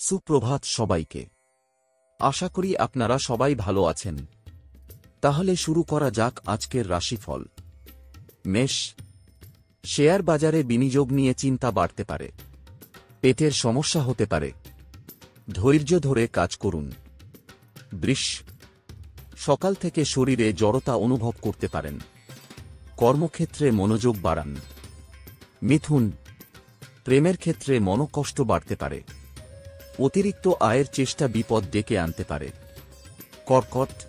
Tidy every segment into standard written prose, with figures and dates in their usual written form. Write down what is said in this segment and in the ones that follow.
সুপ্রভাত সবাইকে। আশা করি আপনারা সবাই ভালো আছেন। তাহলে শুরু করা যাক আজকের রাশিফল। মেষ, শেয়ার বাজারে বিনিয়োগ নিয়ে চিন্তা বাড়তে পারে। পেটের সমস্যা হতে পারে, ধৈর্য ধরে কাজ করুন। বৃষ, সকাল থেকে শরীরে জড়তা অনুভব করতে পারেন। কর্মক্ষেত্রে মনোযোগ বাড়ান। মিথুন, প্রেমের ক্ষেত্রে মনোকষ্ট বাড়তে পারে। অতিরিক্ত আয়ের চেষ্টা বিপদ ডেকে আনতে পারে। কর্কট,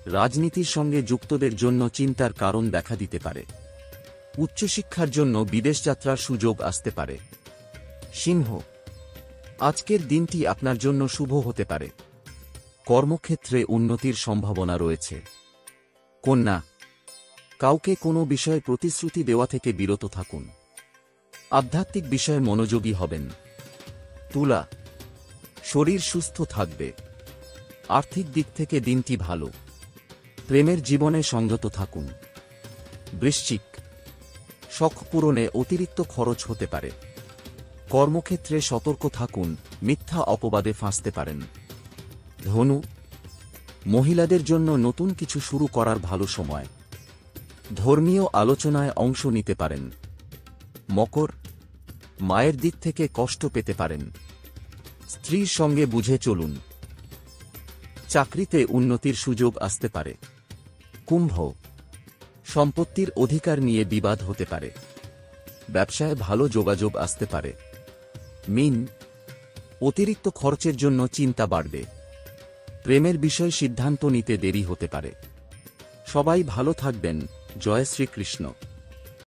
রাজনীতির সঙ্গে যুক্তদের জন্য চিন্তার কারণ দেখা দিতে পারে। উচ্চশিক্ষার জন্য বিদেশ যাত্রার সুযোগ আসতে পারে। সিংহ, আজকের দিনটি আপনার জন্য শুভ হতে পারে। কর্মক্ষেত্রে উন্নতির সম্ভাবনা রয়েছে। কন্যা, কাউকে কোনো বিষয়ে প্রতিশ্রুতি দেওয়া থেকে বিরত থাকুন। আধ্যাত্মিক বিষয়ে মনোযোগী হবেন। তুলা, শরীর সুস্থ থাকবে। আর্থিক দিক থেকে দিনটি ভালো। প্রেমের জীবনে সংযত থাকুন। বৃশ্চিক, শখ পূরণে অতিরিক্ত খরচ হতে পারে। কর্মক্ষেত্রে সতর্ক থাকুন, মিথ্যা অপবাদে ফাঁসতে পারেন। ধনু, মহিলাদের জন্য নতুন কিছু শুরু করার ভালো সময়। ধর্মীয় আলোচনায় অংশ নিতে পারেন। মকর, মায়ের দিক থেকে কষ্ট পেতে পারেন। স্ত্রীর সঙ্গে বুঝে চলুন। চাকরিতে উন্নতির সুযোগ আসতে পারে। কুম্ভ, সম্পত্তির অধিকার নিয়ে বিবাদ হতে পারে। ব্যবসায় ভালো যোগাযোগ আসতে পারে। মীন, অতিরিক্ত খরচের জন্য চিন্তা বাড়বে। প্রেমের বিষয়ে সিদ্ধান্ত নিতে দেরি হতে পারে। সবাই ভালো থাকবেন। জয় শ্রীকৃষ্ণ।